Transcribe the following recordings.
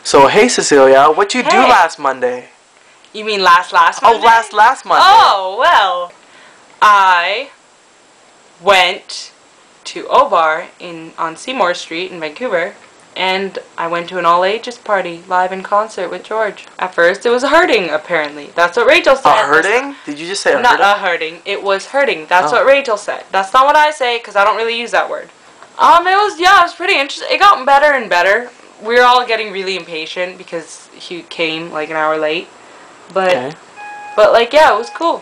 So hey Cecillya, what'd you do Hey. last Monday? You mean last Monday? Oh, last Monday. Oh, well. I went to Aubar on Seymour Street in Vancouver, and I went to an all-ages party, live in concert with George. At first, it was hurting, apparently. That's what Rachel said. A hurting? Did you just say a Not hurting? a hurting. It was hurting. That's Oh. what Rachel said. That's not what I say, because I don't really use that word. It was pretty interesting. It got better and better. We were all getting really impatient because he came like an hour late. But, Okay. like, yeah, it was cool.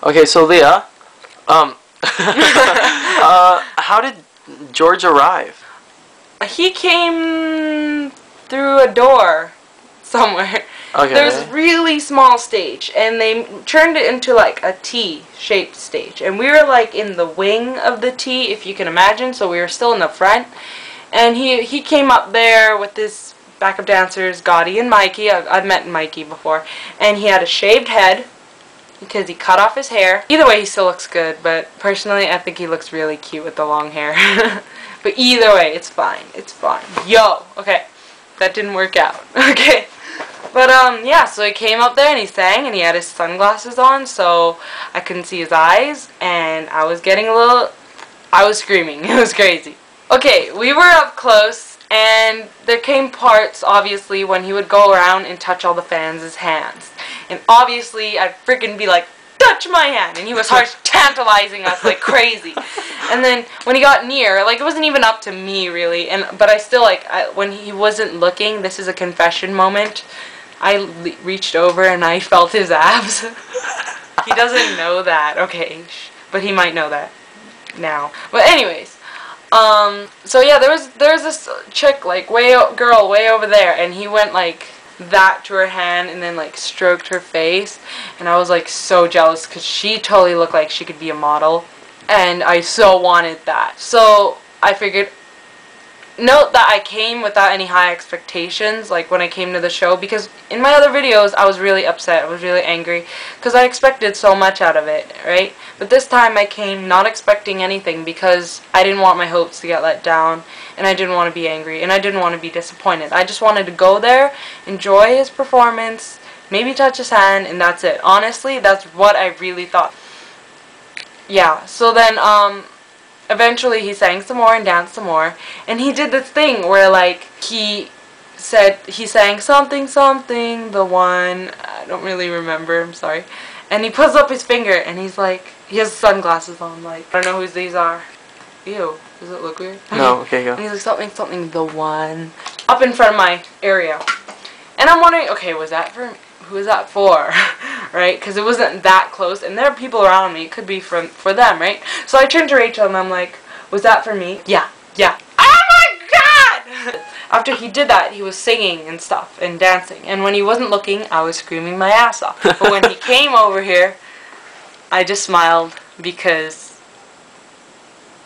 Okay, so Leah, how did George arrive? He came through a door somewhere. Okay. There's a really small stage, and they turned it into like a T-shaped stage. And we were like in the wing of the T, if you can imagine, so we were still in the front. And he came up there with this backup dancers, Gotti and Mikey. I've met Mikey before. And he had a shaved head because he cut off his hair. Either way, he still looks good, but personally, I think he looks really cute with the long hair. But either way, it's fine. It's fine. Yo! Okay. That didn't work out. Okay. But, yeah, so he came up there and he sang and he had his sunglasses on, so I couldn't see his eyes, and I was getting I was screaming. It was crazy. Okay, we were up close, and there came parts, obviously, when he would go around and touch all the fans' hands. And obviously, I'd freaking be like, touch my hand! And he was tantalizing us like crazy. And then, when he got near, like, it wasn't even up to me, really, but I still, like, when he wasn't looking, this is a confession moment, I reached over and I felt his abs. He doesn't know that, okay, but he might know that now. But anyways, so yeah, there was this chick, like, girl way over there, and he went like that to her hand and then like stroked her face, and I was like so jealous because she totally looked like she could be a model, and I so wanted that. So I figured, note that I came without any high expectations, like when I came to the show, because in my other videos I was really upset, I was really angry, because I expected so much out of it, right? But this time I came not expecting anything because I didn't want my hopes to get let down, and I didn't want to be angry, and I didn't want to be disappointed. I just wanted to go there, enjoy his performance, maybe touch his hand, and that's it. Honestly, that's what I really thought. Yeah, so then, eventually he sang some more and danced some more, and he did this thing where, like, he sang something something, the one, I don't really remember, I'm sorry, and he puts up his finger and he's like, he has sunglasses on, like, I don't know who these are. Ew, does it look weird? No, okay, go. And he's like, something something, the one, up in front of my area, and I'm wondering, okay, who was that for? Right? Because it wasn't that close, and there are people around me. It could be for them, right? So I turned to Rachel and I'm like, was that for me? Yeah. Oh my god! After he did that, he was singing and stuff and dancing, and when he wasn't looking, I was screaming my ass off. But when he came over here, I just smiled because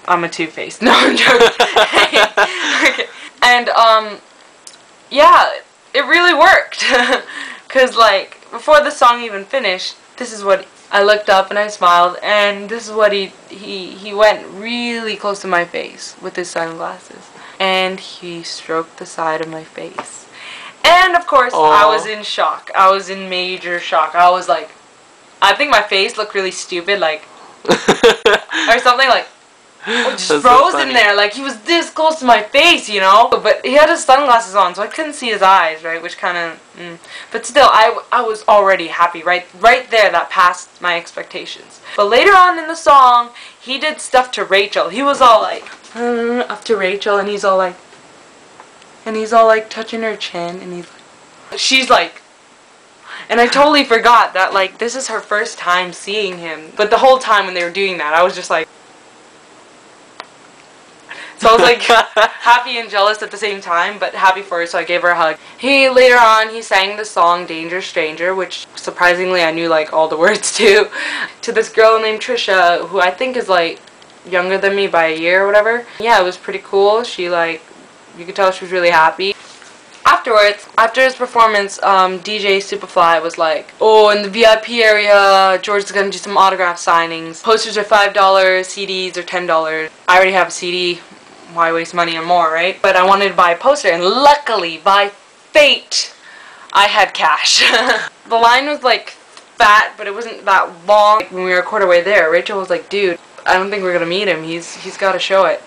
I'm a two-faced. No, I'm joking. Okay. And yeah, it really worked. Cause like, before the song even finished, this is what, I looked up and I smiled, and this is what he went really close to my face with his sunglasses, and he stroked the side of my face. And of course, I was in shock. I was in major shock. I was like, I think my face looked really stupid, like, or something, like, just froze in there, like he was this close to my face, you know? But he had his sunglasses on, so I couldn't see his eyes, right? Which kind of, But still, I was already happy, right there, that passed my expectations. But later on in the song, he did stuff to Rachel. He was all like, up to Rachel, and he's all like touching her chin, and she's like, and I totally forgot that, like, this is her first time seeing him. But the whole time when they were doing that, I was just like, so I was like happy and jealous at the same time, but happy for her, so I gave her a hug. Later on, he sang the song Danger Stranger, which surprisingly I knew like all the words to this girl named Trisha, who I think is like younger than me by a year or whatever. Yeah, it was pretty cool. She, like, you could tell she was really happy. Afterwards, after his performance, DJ Superfly was like, oh, in the VIP area, George is gonna do some autograph signings. Posters are $5, CDs are $10. I already have a CD. Why waste money on more, right? But I wanted to buy a poster, and luckily, by fate, I had cash. The line was like fat, but it wasn't that long. When we were a quarter way there, Rachel was like, dude, I don't think we're gonna meet him. He's got to show it.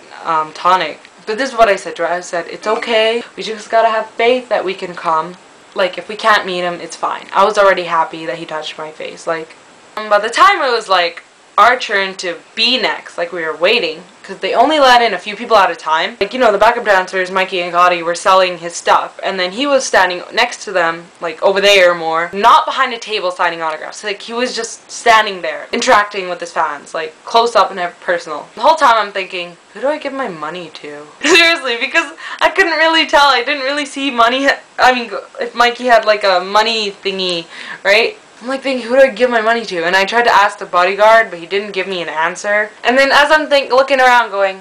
Tonic. But this is what I said to her. I said, it's okay. We just gotta have faith that we can come. Like, if we can't meet him, it's fine. I was already happy that he touched my face. Like, by the time it was like our turn to be next, like we were waiting, because they only let in a few people at a time. Like, you know, the backup dancers, Mikey and Gotti, were selling his stuff, and then he was standing next to them, like over there more, not behind a table signing autographs. Like, he was just standing there, interacting with his fans, like close up and personal. The whole time I'm thinking, who do I give my money to? Seriously, because I couldn't really tell. I didn't really see money. I mean, if Mikey had like a money thingy, right? I'm like thinking, who do I give my money to? And I tried to ask the bodyguard, but he didn't give me an answer. And then as I'm looking around going,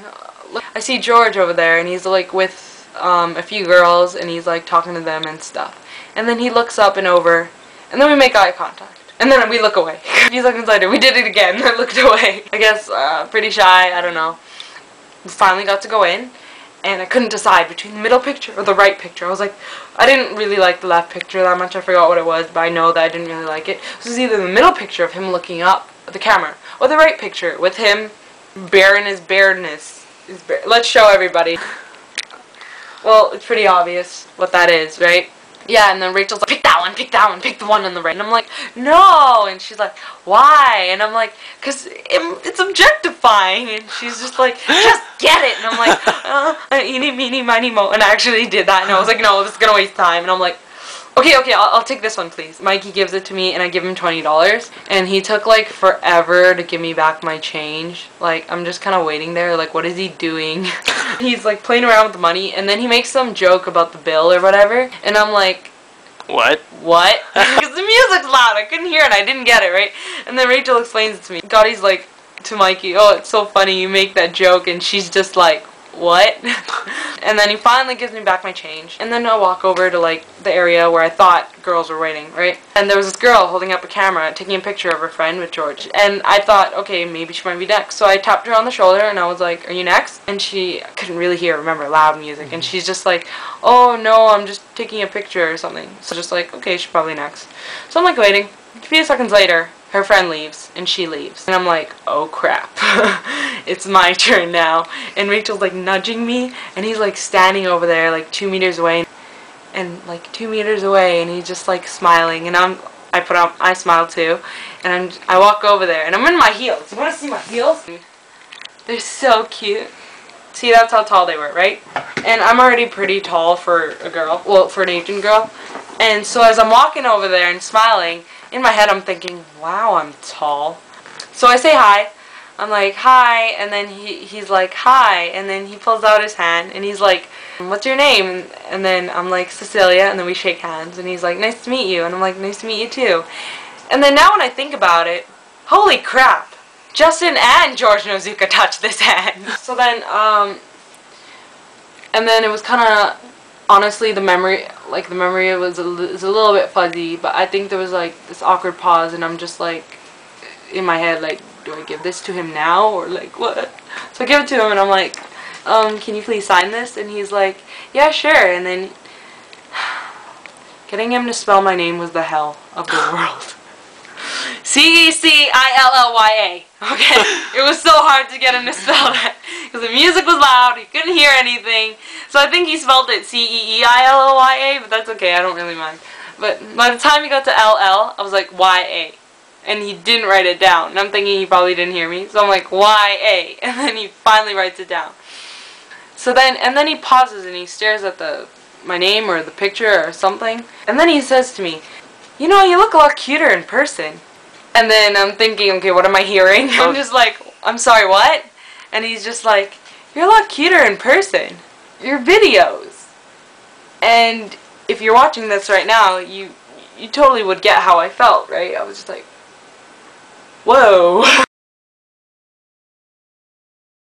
look, I see George over there, and he's like with a few girls, and he's like talking to them and stuff. And then he looks up and over, and then we make eye contact. And then we look away. A few seconds later, we did it again. I looked away. I guess pretty shy, I don't know. We finally got to go in. And I couldn't decide between the middle picture or the right picture. I was like, I didn't really like the left picture that much. I forgot what it was, but I know that I didn't really like it. This was either the middle picture of him looking up at the camera, or the right picture with him bearing his bareness. Let's show everybody. Well, it's pretty obvious what that is, right? Yeah, and then Rachel's like, pick that one, pick the one on the right. And I'm like, no! And she's like, why? And I'm like, because it's objectifying. And she's just like, just get it! And I'm like, eeny, meeny, miny, mo. And I actually did that, and I was like, no, this is gonna waste time. And I'm like, okay, I'll take this one, please. Mikey gives it to me, and I give him $20. And he took, like, forever to give me back my change. Like, I'm just kind of waiting there, like, what is he doing? He's, like, playing around with the money, and then he makes some joke about the bill or whatever. And I'm like, what? What? Because the music's loud, I couldn't hear it, I didn't get it, right? And then Rachel explains it to me. Gotti's like, to Mikey, oh, it's so funny, you make that joke, and she's just like, what? And then he finally gives me back my change. And then I walk over to like the area where I thought girls were waiting, right? And there was this girl holding up a camera, taking a picture of her friend with George. And I thought, okay, maybe she might be next. So I tapped her on the shoulder and I was like, are you next? And she couldn't really hear, remember, loud music. And she's just like, oh no, I'm just taking a picture or something. So just like, okay, she's probably next. So I'm like waiting. A few seconds later, her friend leaves, and she leaves. And I'm like, oh crap. It's my turn now. And Rachel's like nudging me, and he's like standing over there like 2 meters away. And like 2 meters away, and he's just like smiling. And I smile too. And I walk over there, and I'm in my heels. You wanna see my heels? They're so cute. See, that's how tall they were, right? And I'm already pretty tall for a girl. Well, for an Asian girl. And so as I'm walking over there and smiling, in my head I'm thinking, wow, I'm tall. So I say hi. I'm like, hi, and then he's like, hi, and then he pulls out his hand, and he's like, what's your name? And then I'm like, Cecillya, and then we shake hands, and he's like, nice to meet you, and I'm like, nice to meet you too. And then now when I think about it, holy crap, Justin and George Nozuka touched this hand. So then, and then it was kind of, honestly, the memory was a little bit fuzzy, but I think there was like this awkward pause, and I'm just like, in my head, like, do I give this to him now, or like, what? So I give it to him, and I'm like, can you please sign this? And he's like, yeah, sure. And then, getting him to spell my name was the hell of the world. Cecillya. Okay? It was so hard to get him to spell that, because the music was loud, he couldn't hear anything. So I think he spelled it Ceellya, but that's okay, I don't really mind. But by the time he got to LL, I was like, YA. And he didn't write it down. And I'm thinking he probably didn't hear me. So I'm like, YA. And then he finally writes it down. So then, and then he pauses and he stares at my name or the picture or something. And then he says to me, you know, you look a lot cuter in person. And then I'm thinking, okay, what am I hearing? I'm just like, I'm sorry, what? And he's just like, you're a lot cuter in person. Your videos. And if you're watching this right now, you totally would get how I felt, right? I was just like, whoa.